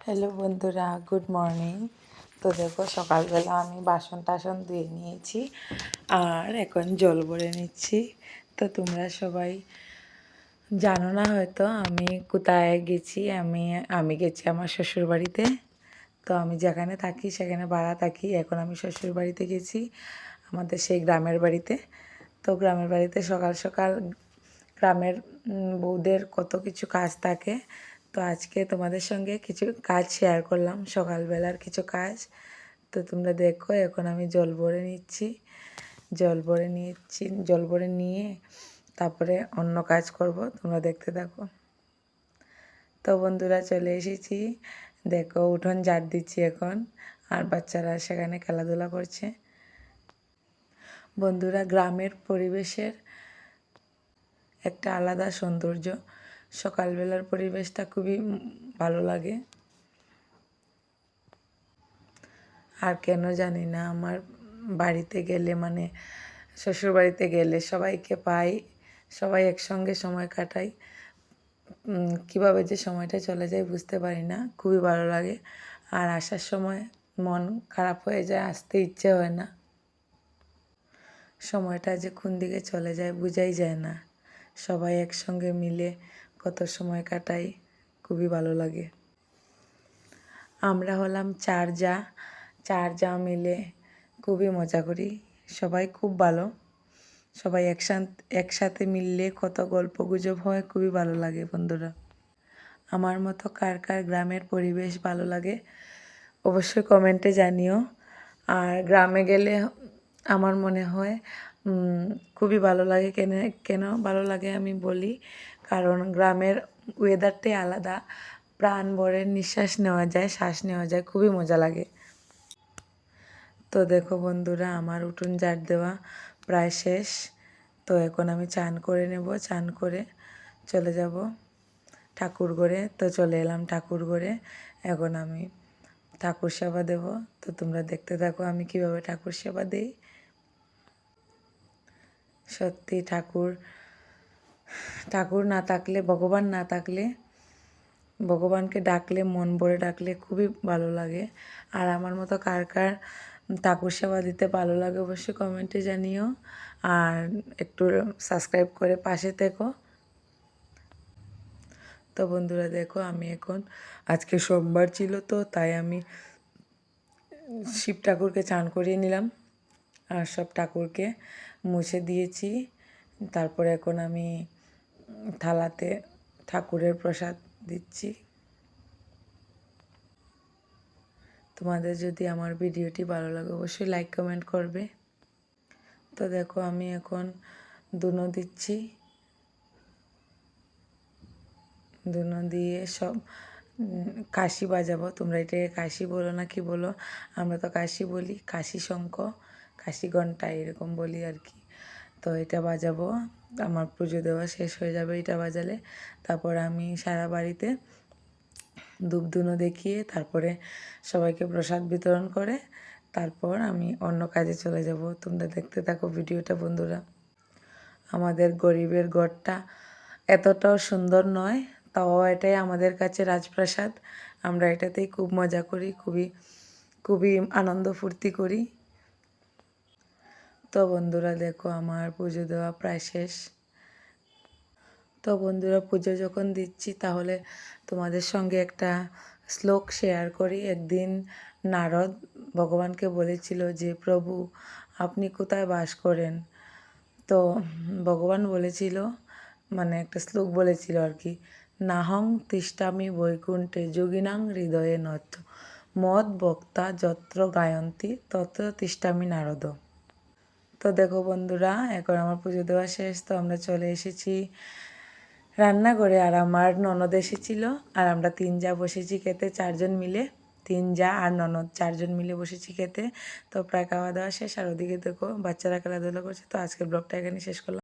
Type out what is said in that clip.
Hello বন্ধুরা, good morning. তো দেখো সকালবেলা আমি বাসন টাসন ধুয়ে নিয়েছি আর এখন জল ভরে নিচ্ছি। তো তোমরা সবাই জানো না হয়তো আমি কোথায় গেছি। আমি গেছি আমার শ্বশুর বাড়িতে। তো আমি যেখানে থাকি সেখানে ভাড়া থাকি। এখন আমি শ্বশুর বাড়িতে গেছি, আমাদের সেই গ্রামের বাড়িতে। তো গ্রামের বাড়িতে সকাল সকাল গ্রামের বউদের কত কিছু কাজ থাকে। তো আজকে তোমাদের সঙ্গে কিছু কাজ শেয়ার করলাম, সকালবেলার কিছু কাজ। তো তোমরা দেখো, এখন আমি জল ভরে নিচ্ছি। জল ভরে নিয়ে তারপরে অন্য কাজ করব, তোমরা দেখতে থাকো। তো বন্ধুরা চলে এসেছি, দেখো উঠোন ঝাড় দিচ্ছি এখন, আর বাচ্চারা সেখানে খেলাধুলা করছে। বন্ধুরা, গ্রামের পরিবেশের একটা আলাদা সৌন্দর্য। সকালবেলার পরিবেশটা খুবই ভালো লাগে। আর কেন জানি না, আমার বাড়িতে গেলে মানে শ্বশুর বাড়িতে গেলে সবাইকে পাই, সবাই একসঙ্গে সময় কাটাই। কীভাবে যে সময়টা চলে যায় বুঝতে পারি না, খুবই ভালো লাগে। আর আসার সময় মন খারাপ হয়ে যায়, আসতে ইচ্ছে হয় না। সময়টা যে কোন দিকে চলে যায় বোঝাই যায় না। সবাই একসঙ্গে মিলে কত সময় কাটাই, খুবই ভালো লাগে। আমরা হলাম চার যা মিলে খুবই মজা করি। সবাই খুব ভালো, সবাই একসাথে মিললে কত গল্প গুজব হয়, খুবই ভালো লাগে বন্ধুরা। আমার মতো কার কার গ্রামের পরিবেশ ভালো লাগে অবশ্যই কমেন্টে জানিও। আর গ্রামে গেলে আমার মনে হয় খুবই ভালো লাগে। কেন ভালো লাগে আমি বলি, কারণ গ্রামের ওয়েদারটাই আলাদা, প্রাণ ভরে নিঃশ্বাস নেওয়া যায়, শ্বাস নেওয়া যায়, খুবই মজা লাগে। তো দেখো বন্ধুরা, আমার উঠোন ঝাড় দেওয়া প্রায় শেষ। তো এখন আমি চান করে নেব, চান করে চলে যাব ঠাকুর ঘরে। তো চলে এলাম ঠাকুর ঘরে, এখন আমি ঠাকুর সেবা দেব। তো তোমরা দেখতে থাকো আমি কিভাবে ঠাকুর সেবা দিই। সত্যি ঠাকুর না থাকলে, ভগবান না থাকলে, ভগবানকে ডাকলে, মন ভরে ডাকলে খুবই ভালো লাগে। আর আমার মতো কার কার ঠাকুর সেবা দিতে ভালো লাগে অবশ্যই কমেন্টে জানিও। আর একটু সাবস্ক্রাইব করে পাশে থেকো। তো বন্ধুরা দেখো, আমি এখন আজকে সোমবার ছিল, তো তাই আমি শিব ঠাকুরকে চান করিয়ে নিলাম আর সব ঠাকুরকে মুছে দিয়েছি। তারপরে এখন আমি থালাতে ঠাকুরের প্রসাদ দিচ্ছি। তোমাদের যদি আমার ভিডিওটি ভালো লাগে অবশ্যই লাইক কমেন্ট করবে। তো দেখো আমি এখন ধুনো দিচ্ছি, ধুনো দিয়ে সব কাশি বাজাবো। তোমরা এটাকে কাশি বলো না কি বলো, আমরা তো কাশি বলি, কাশি শঙ্খ, কাশি ঘণ্টা এরকম বলি আর কি। তো এটা বাজাবো, আমার পুজো দেওয়া শেষ হয়ে যাবে এটা বাজালে। তারপর আমি সারা বাড়িতে ধূপ ধুনো দেখিয়ে তারপরে সবাইকে প্রসাদ বিতরণ করে তারপর আমি অন্য কাজে চলে যাব। তোমরা দেখতে থাকো ভিডিওটা বন্ধুরা। আমাদের গরিবের ঘরটা এতটাও সুন্দর নয়, তাও এটাই আমাদের কাছে রাজপ্রাসাদ। আমরা এটাতেই খুব মজা করি, খুবই খুবই আনন্দ ফুর্তি করি। তো বন্ধুরা দেখো, আমার পুজো দেওয়া প্রায় শেষ। তো বন্ধুরা, পুজো যখন দিচ্ছি তাহলে তোমাদের সঙ্গে একটা শ্লোক শেয়ার করি। একদিন নারদ ভগবানকে বলেছিল যে, প্রভু আপনি কোথায় বাস করেন? তো ভগবান বলেছিল, মানে একটা শ্লোক বলেছিল আর কি, নাহং তিষ্ঠামি বৈকুণ্ঠে যোগিনাং হৃদয়ে নথ মদ বক্তা যত্র গায়ন্তী তত্র তিষ্ঠামি নারদ। তো দেখো বন্ধুরা, এখন আমার পুজো দেওয়া শেষ। তো আমরা চলে এসেছি রান্নাঘরে, আর আমার ননদ এসেছিল, আর আমরা 3 যা বসেছি খেতে, 4 জন মিলে, 3 যা আর ননদ 4 জন মিলে বসেছি খেতে। তো প্রায় খাওয়া দাওয়া শেষ, আর ওদিকে দেখো বাচ্চারা খেলাধুলা করছে। তো আজকের ব্লগটা এখানে শেষ করলাম।